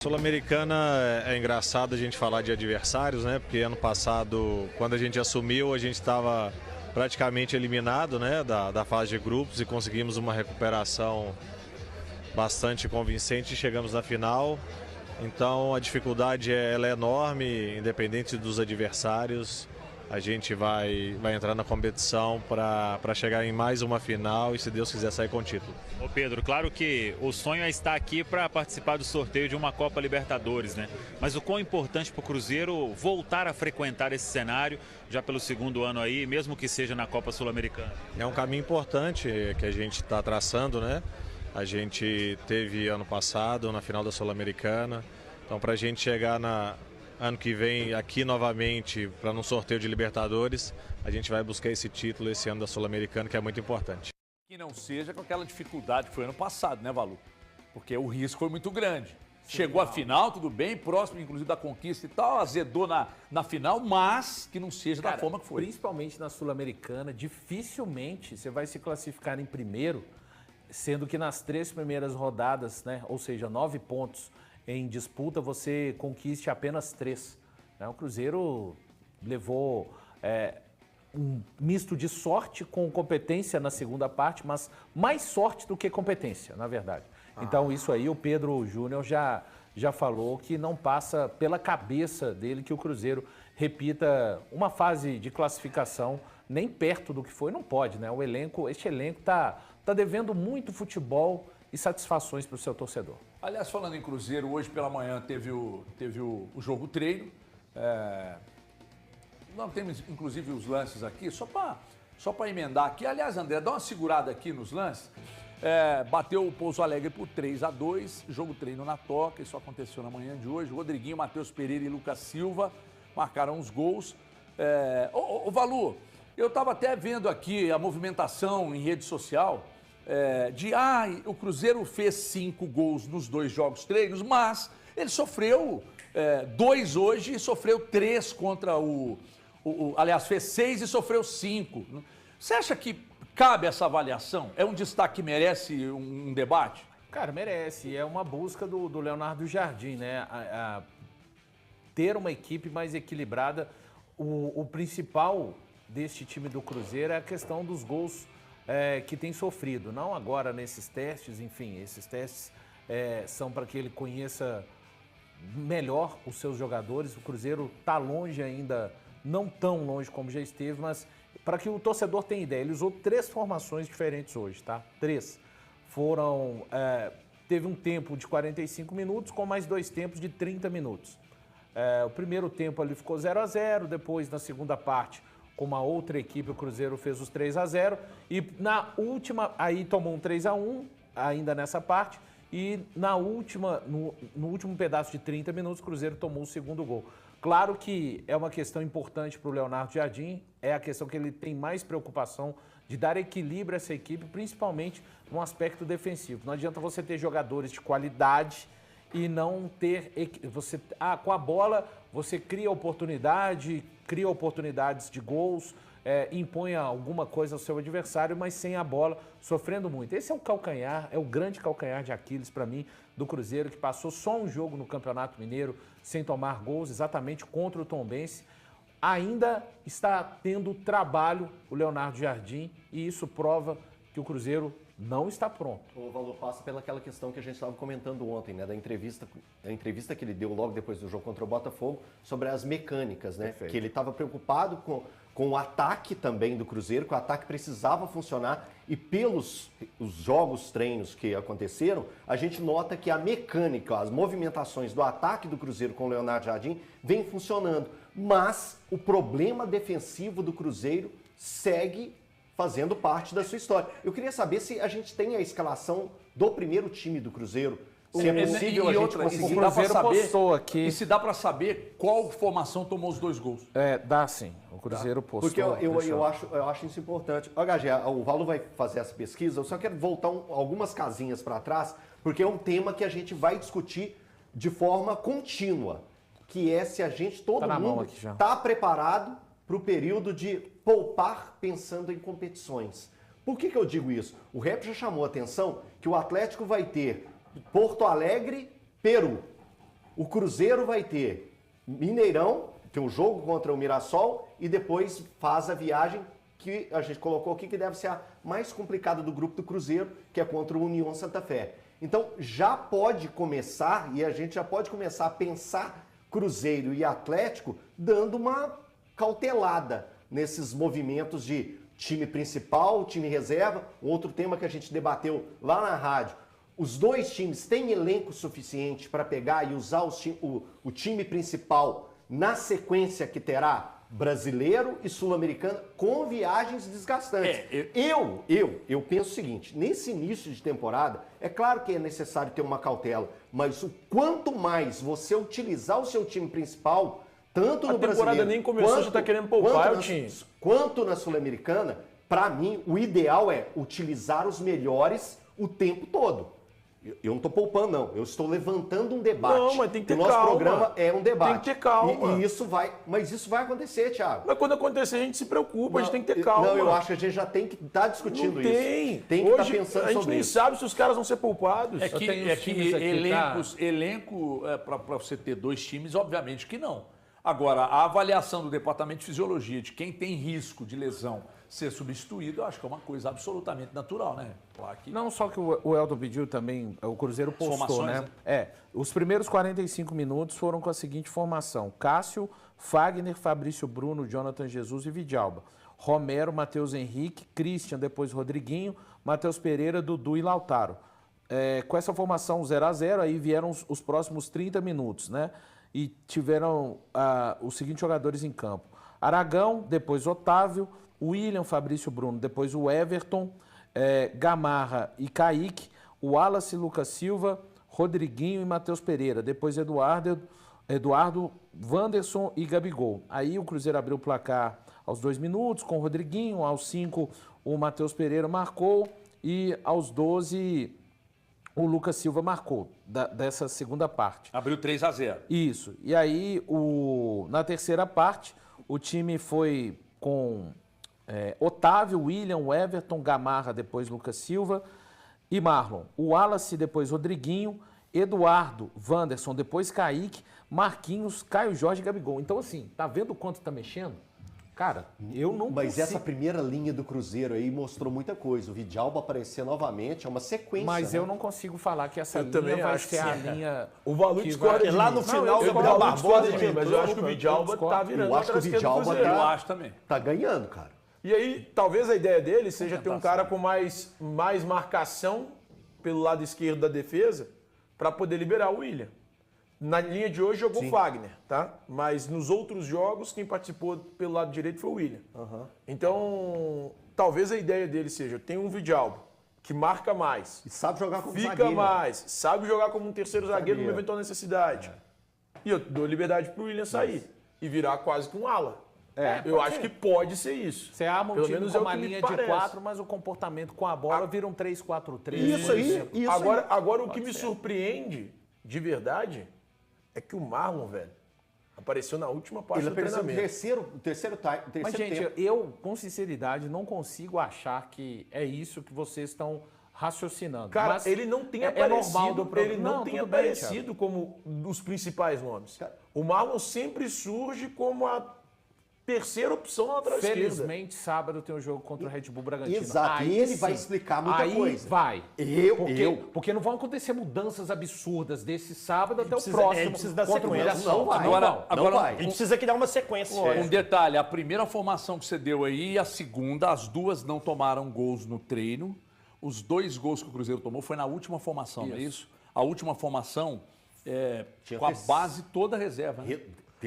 Sul-Americana é engraçado a gente falar de adversários, né? Porque ano passado, quando a gente assumiu, a gente estava praticamente eliminado, né, da fase de grupos e conseguimos uma recuperação bastante convincente e chegamos na final. Então a dificuldade ela é enorme, independente dos adversários. A gente vai entrar na competição para chegar em mais uma final e, se Deus quiser, sair com o título. Ô Pedro, claro que o sonho é estar aqui para participar do sorteio de uma Copa Libertadores, né? Mas o quão importante para o Cruzeiro voltar a frequentar esse cenário já pelo segundo ano aí, mesmo que seja na Copa Sul-Americana? É um caminho importante que a gente está traçando, né? A gente teve ano passado na final da Sul-Americana, então para a gente chegar ano que vem aqui novamente para um sorteio de Libertadores, a gente vai buscar esse título esse ano da Sul-Americana, que é muito importante. Que não seja com aquela dificuldade que foi ano passado, né, Valu? Porque o risco foi muito grande. Sim, chegou à final, tudo bem, próximo inclusive da conquista e tal, azedou na final, mas que não seja da forma que foi. Principalmente na Sul-Americana, dificilmente você vai se classificar em primeiro, sendo que nas 3 primeiras rodadas, né, ou seja, 9 pontos em disputa, você conquiste apenas 3. O Cruzeiro levou um misto de sorte com competência na segunda parte, mas mais sorte do que competência, na verdade. Então isso aí o Pedro Júnior já falou que não passa pela cabeça dele que o Cruzeiro repita uma fase de classificação nem perto do que foi, não pode, né? Este elenco tá devendo muito futebol e satisfações para o seu torcedor. Aliás, falando em Cruzeiro, hoje pela manhã teve o jogo treino. Nós temos inclusive os lances aqui, só para emendar aqui. Aliás, André, dá uma segurada aqui nos lances. Bateu o Pouso Alegre por 3-2, jogo treino na Toca, isso aconteceu na manhã de hoje. Rodriguinho, Matheus Pereira e Lucas Silva marcaram os gols. Ô Valu, eu estava até vendo aqui a movimentação em rede social o Cruzeiro fez 5 gols nos 2 jogos treinos, mas ele sofreu 2 hoje e sofreu 3 contra aliás, fez 6 e sofreu 5. Você acha que cabe essa avaliação? É um destaque que merece um debate? Cara, merece. É uma busca do Leonardo Jardim, né? Ter uma equipe mais equilibrada. O principal deste time do Cruzeiro é a questão dos gols que tem sofrido. Não agora nesses testes, enfim, esses testes são para que ele conheça melhor os seus jogadores. O Cruzeiro está longe ainda, não tão longe como já esteve, mas para que o torcedor tenha ideia, ele usou 3 formações diferentes hoje, tá? 3. Teve um tempo de 45 minutos com mais 2 tempos de 30 minutos. O primeiro tempo ali ficou 0-0, depois na segunda parte, com uma outra equipe, o Cruzeiro fez os 3-0 e na última, aí tomou um 3-1 ainda nessa parte e no último pedaço de 30 minutos o Cruzeiro tomou o segundo gol. Claro que é uma questão importante para o Leonardo Jardim, é a questão que ele tem mais preocupação de dar equilíbrio a essa equipe, principalmente no aspecto defensivo. Não adianta você ter jogadores de qualidade e não ter... com a bola você cria oportunidades de gols, impõe alguma coisa ao seu adversário, mas sem a bola, sofrendo muito. Esse é o calcanhar, é o grande calcanhar de Aquiles para mim, do Cruzeiro, que passou só um jogo no Campeonato Mineiro sem tomar gols, exatamente contra o Tombense. Ainda está tendo trabalho o Leonardo Jardim e isso prova que o Cruzeiro não está pronto. O Valor passa pelaquela questão que a gente estava comentando ontem, né, da entrevista que ele deu logo depois do jogo contra o Botafogo sobre as mecânicas, né? Perfeito. Que ele estava preocupado com o ataque também do Cruzeiro, que o ataque precisava funcionar e pelos os jogos, treinos que aconteceram, a gente nota que a mecânica, as movimentações do ataque do Cruzeiro com o Leonardo Jardim vem funcionando, mas o problema defensivo do Cruzeiro segue fazendo parte da sua história. Eu queria saber se a gente tem a escalação do primeiro time do Cruzeiro. Se é possível a gente conseguir. O Cruzeiro postou aqui. E se dá para saber qual formação tomou os 2 gols? Dá sim. O Cruzeiro postou. Porque eu acho isso importante. HG, o Valo vai fazer essa pesquisa. Eu só quero voltar algumas casinhas para trás, porque é um tema que a gente vai discutir de forma contínua, que é se a gente, todo mundo, está preparado para o período de poupar pensando em competições. Por que eu digo isso? O Rep já chamou a atenção que o Atlético vai ter Porto Alegre, Peru. O Cruzeiro vai ter Mineirão, tem um jogo contra o Mirassol e depois faz a viagem que a gente colocou aqui, que deve ser a mais complicada do grupo do Cruzeiro, que é contra o União Santa Fé. Então já pode começar, e a gente já pode começar a pensar Cruzeiro e Atlético dando uma cautelada nesses movimentos de time principal, time reserva. Outro tema que a gente debateu lá na rádio. Os dois times têm elenco suficiente para pegar e usar o time principal na sequência que terá brasileiro e sul-americano com viagens desgastantes. Eu penso o seguinte, nesse início de temporada, é claro que é necessário ter uma cautela, mas o quanto mais você utilizar o seu time principal, tanto no brasileiro... A temporada nem começou, já tá querendo poupar o time. Quanto na sul-americana, para mim, o ideal é utilizar os melhores o tempo todo. Eu não estou poupando, não. Eu estou levantando um debate. Não, mas tem que ter calma. O nosso programa é um debate. Tem que ter calma. E isso vai... Mas isso vai acontecer, Thiago. Mas quando acontecer, a gente se preocupa, a gente tem que ter calma. Não, eu acho que a gente já tem que estar discutindo não isso. Tem que estar pensando sobre isso. A gente nem sabe se os caras vão ser poupados. É que elenco para você ter dois times, obviamente que não. Agora, a avaliação do Departamento de Fisiologia de quem tem risco de lesão ser substituído, eu acho que é uma coisa absolutamente natural, né? Claro que... Não só que o Elton pediu também, o Cruzeiro postou, né? Os primeiros 45 minutos foram com a seguinte formação: Cássio, Fagner, Fabrício Bruno, Jonathan Jesus e Vidalba. Romero, Matheus Henrique, Christian, depois Rodriguinho, Matheus Pereira, Dudu e Lautaro. Com essa formação 0-0, aí vieram os próximos 30 minutos, né? E tiveram os seguintes jogadores em campo: Aragão, depois Otávio, William, Fabrício Bruno, depois o Everton, Gamarra e Kaique, o Wallace, Lucas Silva, Rodriguinho e Matheus Pereira, depois Eduardo, Wanderson e Gabigol. Aí o Cruzeiro abriu o placar aos 2 minutos com o Rodriguinho, aos 5 o Matheus Pereira marcou e aos 12 o Lucas Silva marcou dessa segunda parte. Abriu 3-0. Isso. E aí na terceira parte o time foi com... Otávio, William, Everton, Gamarra, depois Lucas Silva e Marlon. O Wallace, depois Rodriguinho, Eduardo, Wanderson, depois Kaique, Marquinhos, Caio Jorge e Gabigol. Então, assim, tá vendo o quanto tá mexendo? Cara, eu não Mas consigo... essa primeira linha do Cruzeiro aí mostrou muita coisa. O Vidalba aparecer novamente, é uma sequência. Mas né? eu não consigo falar que essa linha vai ser a linha... O Valor discorda de lá no final, o Gabriel Barbosa, mas eu acho que o Vidalba tá virando. Eu acho que o Vidalba Eu acho também. tá ganhando, cara. E aí, talvez a ideia dele seja ter um cara com mais marcação pelo lado esquerdo da defesa para poder liberar o William. Na linha de hoje jogou o Fagner, tá? Mas nos outros jogos, quem participou pelo lado direito foi o William. Então, talvez a ideia dele seja, tem um Vidalba que marca mais. E sabe jogar como Fica zagueiro. mais, sabe jogar como um terceiro zagueiro numa eventual necessidade. E eu dou liberdade pro William sair e virar quase que um ala. Eu acho que pode ser isso. Você arma um Pelo time menos com é o uma que me linha de parece. 4, mas o comportamento com a bola vira um 3-4-3. Isso aí. Agora o que me surpreende, de verdade, é que o Marlon, velho, apareceu na última parte Ele do apareceu no treinamento. terceiro Mas, gente, tempo. eu, com sinceridade, não consigo achar que é isso que vocês estão raciocinando. Cara, Mas ele não tem normal aparecido, do ele não tem tudo bem, aparecido como os principais nomes. O Marlon sempre surge como a terceira opção na lateral esquerda. Felizmente, sábado tem um jogo contra o Red Bull Bragantino. Exato, e ele vai explicar muita coisa. Vai. Eu. Porque não vão acontecer mudanças absurdas desse sábado até o Ele próximo. precisa da contra o sequência. Mirassol. Não vai. Agora, não vai. Ele precisa criar uma sequência. Um detalhe, a primeira formação que você deu aí, a segunda, as duas não tomaram gols no treino. Os 2 gols que o Cruzeiro tomou foi na última formação, não é isso? A última formação com a base toda reserva. Né?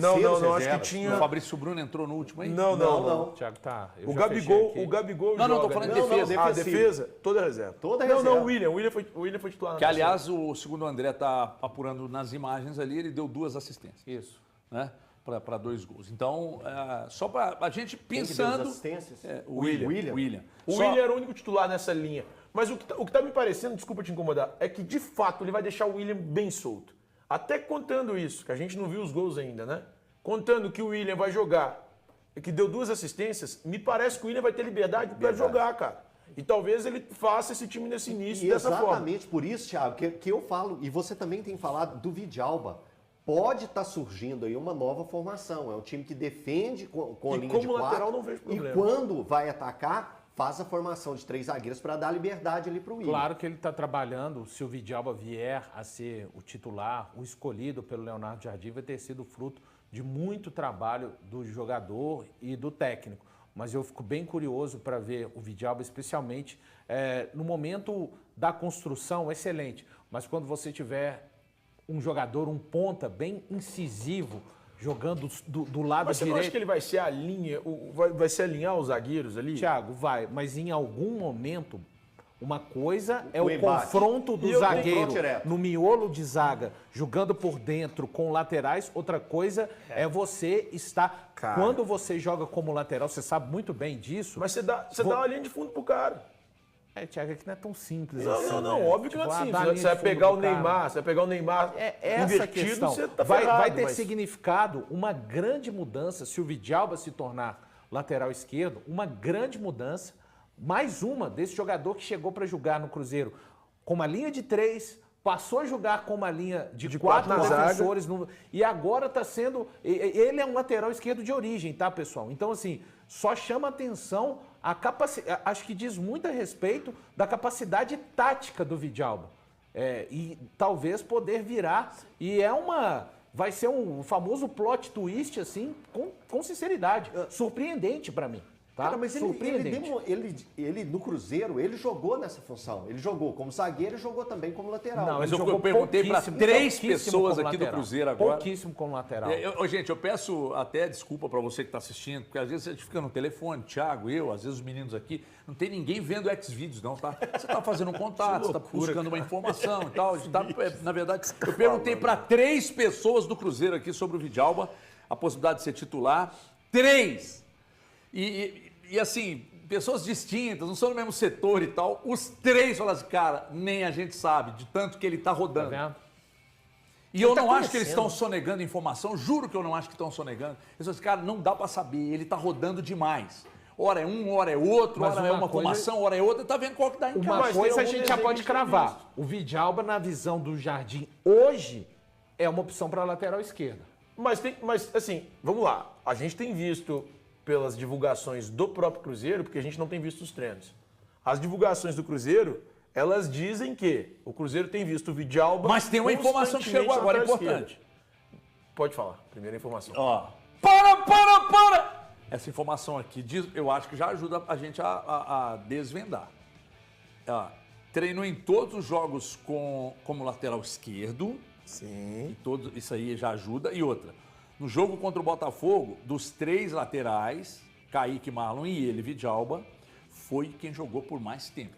Não, acho que tinha... O Fabrício Bruno entrou no último aí? Não. Thiago, tá. O Gabigol Não, joga, tô falando né? de defesa. A defesa, toda reserva. Toda reserva. Não, o William foi titular na Que, aliás, segundo o André está apurando nas imagens ali, ele deu 2 assistências. Isso. Né? Para 2 gols. Então, só para a gente Quem que deu pensando... as assistências? O William. O William era o único titular nessa linha. Mas o que tá me parecendo, desculpa te incomodar, é que de fato ele vai deixar o William bem solto. Até contando isso, que a gente não viu os gols ainda, né? Contando que o William vai jogar e que deu 2 assistências, me parece que o William vai ter liberdade para jogar, cara. E talvez ele faça esse time nesse início dessa forma. Exatamente por isso, Thiago, que eu falo, e você também tem falado do Vidalba. pode estar surgindo aí uma nova formação. É um time que defende com a E linha como de 4. lateral não vejo problema. E quando vai atacar, faz a formação de 3 zagueiros para dar liberdade ali para o Willian. Claro que ele está trabalhando, se o Vidalba vier a ser o titular, o escolhido pelo Leonardo Jardim, vai ter sido fruto de muito trabalho do jogador e do técnico. Mas eu fico bem curioso para ver o Vidalba, especialmente no momento da construção, excelente. Mas quando você tiver um jogador, um ponta bem incisivo, jogando do lado Mas você direito... não acha que ele vai ser a linha, vai se alinhar os zagueiros ali? Thiago, vai, mas em algum momento, uma coisa é O o embate. confronto do E o zagueiro confronto direto. no miolo de zaga, jogando por dentro com laterais. Outra coisa é você estar... Cara. Quando você joga como lateral, você sabe muito bem disso. Mas você dá uma linha de fundo pro cara. Thiago, é que não é tão simples Não, assim. não, né? óbvio que não é Tipo, simples. dá a linha Você de vai fundo pegar o pro cara. Neymar, você vai pegar o Neymar Essa invertido, questão. você tá vai ferrado, ter mas- significado uma grande mudança se o Vidalba se tornar lateral esquerdo, uma grande mudança, mais uma desse jogador que chegou para jogar no Cruzeiro com uma linha de 3, passou a jogar com uma linha de 4 quatro na zaga. defensores e agora está sendo... Ele é um lateral esquerdo de origem, tá, pessoal? Então, assim, só chama atenção a capacidade... Acho que diz muito a respeito da capacidade tática do Vidalba. E talvez poder virar. E vai ser um famoso plot twist, assim, com sinceridade. Surpreendente para mim. Tá? Cara, mas ele no Cruzeiro, ele jogou nessa função. Ele jogou como zagueiro e jogou também como lateral. Não, mas Ele eu jogou perguntei para pouquíssimo, 3 pouquíssimo pessoas como aqui do lateral. Cruzeiro agora. Pouquíssimo como lateral. Gente, eu peço até desculpa para você que está assistindo, porque às vezes a gente fica no telefone, Thiago, eu, às vezes os meninos aqui, não tem ninguém vendo Xvideos não, tá? Você está fazendo um contato, você está buscando uma informação e tal. A gente na verdade, eu perguntei para 3 pessoas do Cruzeiro aqui sobre o Vidalba, a possibilidade de ser titular. 3! E assim, pessoas distintas, não são no mesmo setor e tal. Os 3 falam assim, cara, nem a gente sabe, de tanto que ele tá rodando. Tá vendo? E eu não acho que eles estão sonegando informação, juro que eu não acho que estão sonegando. Eles falam assim, cara, não dá pra saber, ele tá rodando demais. Ora é um, ora é outro, Mas ora é uma coisa- formação, ora é outra, tá vendo qual que dá em Uma casa. coisa a Tem gente algum já desenho pode que a gente tem cravar. visto. O Vidalba, na visão do Jardim, hoje, é uma opção para lateral esquerda. Mas assim, vamos lá. A gente tem visto pelas divulgações do próprio Cruzeiro, porque a gente não tem visto os treinos. As divulgações do Cruzeiro, elas dizem que o Cruzeiro tem visto o Vidalba... Mas tem uma informação que chegou agora, importante. Pode falar, primeira informação. Ó, para! Essa informação aqui, eu acho que já ajuda a gente a desvendar. Ó, treinou em todos os jogos como lateral esquerdo. Sim. Isso aí já ajuda. E outra, no jogo contra o Botafogo, dos 3 laterais, Kaique, Marlon e ele, Vidalba, foi quem jogou por mais tempo.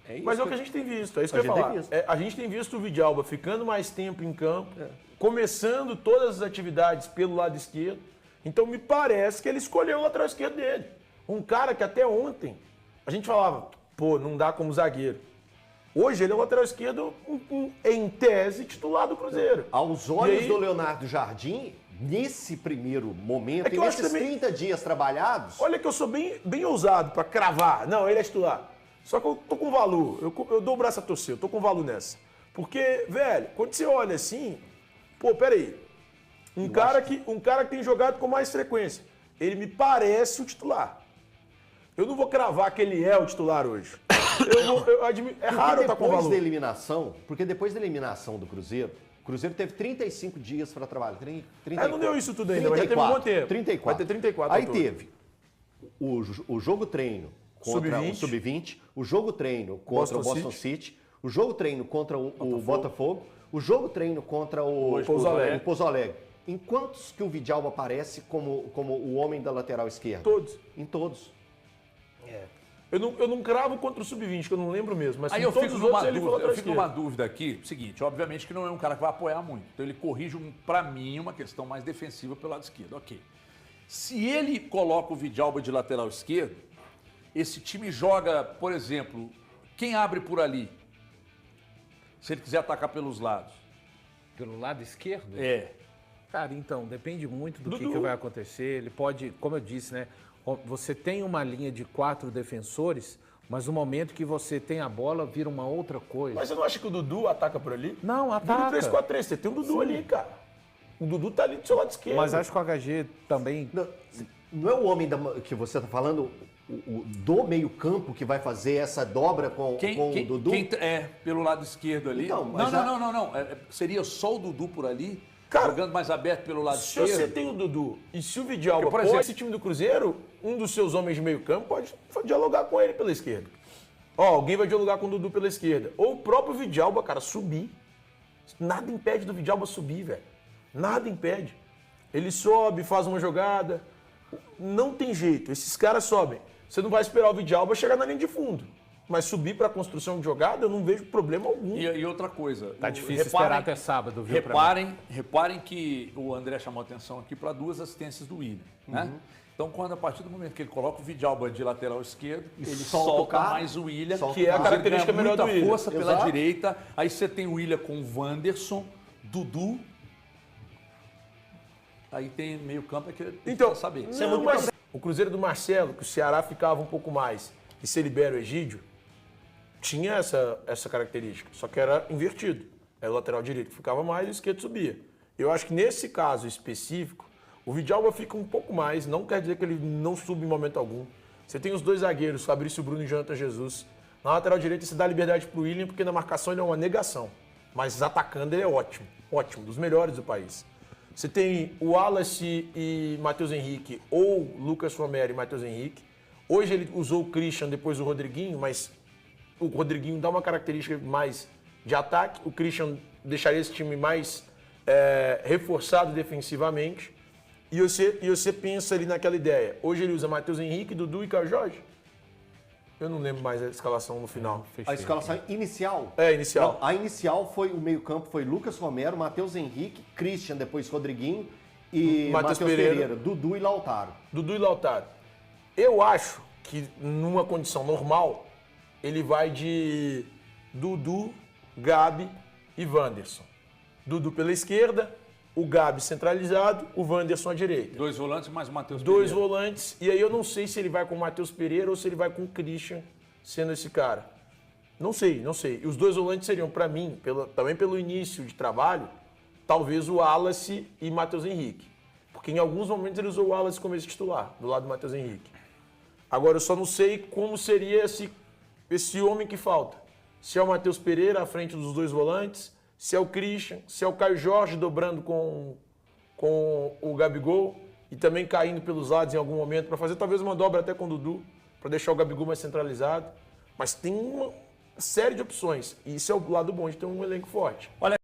É isso Mas é o que a gente tem visto, é isso que A eu ia gente falar. tem visto. A gente tem visto o Vidalba ficando mais tempo em campo, começando todas as atividades pelo lado esquerdo. Então me parece que ele escolheu o lateral esquerdo dele. Um cara que até ontem a gente falava, pô, não dá como zagueiro. Hoje ele é o lateral esquerdo em tese titular do Cruzeiro. Aos olhos E aí- do Leonardo Jardim, nesse primeiro momento, É que e eu acho nesses também- 30 dias trabalhados, Olha que eu sou bem ousado pra cravar. Não, ele é titular. Só que eu tô com valor. Eu dou o braço a torcer, eu tô com valor nessa. Porque, velho, quando você olha assim, pô, peraí. Um cara que tem jogado com mais frequência. Ele me parece o titular. Eu não vou cravar que ele é o titular hoje. É raro eu estar com depois valor. da eliminação, porque depois da eliminação do Cruzeiro, o Cruzeiro teve 35 dias para trabalhar. 34, Não deu isso tudo ainda, mas já teve um bom tempo. 34. Vai ter 34 Aí ao todo. teve o jogo treino contra Sub-20. o Sub-20, o jogo treino contra o Boston City, o jogo treino contra o Botafogo, o jogo treino contra o Pouso Alegre. Em quantos que o Vidalba aparece como o homem da lateral esquerda? Todos. Em todos. Eu não cravo contra o Sub-20, que eu não lembro mesmo. Mas Aí em eu todos fico os outros numa ele foi dúvida, lateral eu fico numa esquerdo. dúvida aqui, seguinte, obviamente que não é um cara que vai apoiar muito. Então ele corrige, pra mim, uma questão mais defensiva pelo lado esquerdo. Ok. Se ele coloca o Vidalba de lateral esquerdo, esse time joga, por exemplo, quem abre por ali? Se ele quiser atacar pelos lados. Pelo lado esquerdo? É. Cara, então, depende muito do Dudu. que vai acontecer. Ele pode, como eu disse, né? Você tem uma linha de 4 defensores, mas no momento que você tem a bola, vira uma outra coisa. Mas você não acha que o Dudu ataca por ali? Não, Vira ataca. um 3-4-3, você tem um Dudu ali, cara. O Dudu tá ali do seu lado esquerdo. Mas acho que o HG também... Não é o homem que você está falando, do meio campo, que vai fazer essa dobra com o Dudu? Pelo lado esquerdo ali. Então, não. Seria só o Dudu por ali, Cara, jogando mais aberto pelo lado se esquerdo. você tem o Dudu e se o Vidalba Por exemplo, esse time do Cruzeiro, um dos seus homens de meio campo pode dialogar com ele pela esquerda. Alguém vai dialogar com o Dudu pela esquerda. Ou o próprio Vidalba, cara, subir. Nada impede do Vidalba subir, velho. Nada impede. Ele sobe, faz uma jogada. Não tem jeito. Esses caras sobem. Você não vai esperar o Vidalba chegar na linha de fundo. Mas subir para a construção de jogada, eu não vejo problema algum. E outra coisa. Tá difícil esperar até sábado, viu? Reparem que o André chamou a atenção aqui para 2 assistências do William. Né? Então, a partir do momento que ele coloca o Vidalba de lateral esquerdo, ele solta mais o William, que é a característica melhor do William. Muita força pela direita. Aí você tem o William com o Wanderson, Dudu. Aí tem meio campo que então, saber. Não, mas o Cruzeiro do Marcelo, que o Ceará ficava um pouco mais, e se libera o Egídio, tinha essa característica, só que era invertido. Era o lateral direito que ficava mais e o esquerdo subia. Eu acho que nesse caso específico, o Vidalba fica um pouco mais, não quer dizer que ele não suba em momento algum. Você tem os 2 zagueiros, Fabrício Bruno e Jonathan Jesus. Na lateral direita você dá liberdade pro William, porque na marcação ele é uma negação. Mas atacando ele é ótimo, dos melhores do país. Você tem o Wallace e Matheus Henrique, ou Lucas Romero e Matheus Henrique. Hoje ele usou o Christian, depois o Rodriguinho, mas o Rodriguinho dá uma característica mais de ataque. O Christian deixaria esse time mais reforçado defensivamente. E você pensa ali naquela ideia. Hoje ele usa Matheus Henrique, Dudu e Caio Jorge. Eu não lembro mais a escalação no final. A escalação inicial? Inicial. Não, a inicial foi, o meio-campo foi Lucas Romero, Matheus Henrique, Christian, depois Rodriguinho e Matheus Pereira, Dudu e Lautaro. Eu acho que numa condição normal, ele vai de Dudu, Gabi e Wanderson. Dudu pela esquerda, o Gabi centralizado, o Wanderson à direita. 2 volantes mais o Matheus Pereira. 2 volantes, e aí eu não sei se ele vai com o Matheus Pereira ou se ele vai com o Christian sendo esse cara. Não sei. E os 2 volantes seriam, para mim, também pelo início de trabalho, talvez o Wallace e Matheus Henrique. Porque em alguns momentos ele usou o Wallace como esse titular, do lado do Matheus Henrique. Agora eu só não sei como seria esse homem que falta. Se é o Matheus Pereira à frente dos 2 volantes, se é o Christian, se é o Caio Jorge dobrando com o Gabigol e também caindo pelos lados em algum momento para fazer talvez uma dobra até com o Dudu, para deixar o Gabigol mais centralizado. Mas tem uma série de opções e isso é o lado bom de ter um elenco forte. Olha,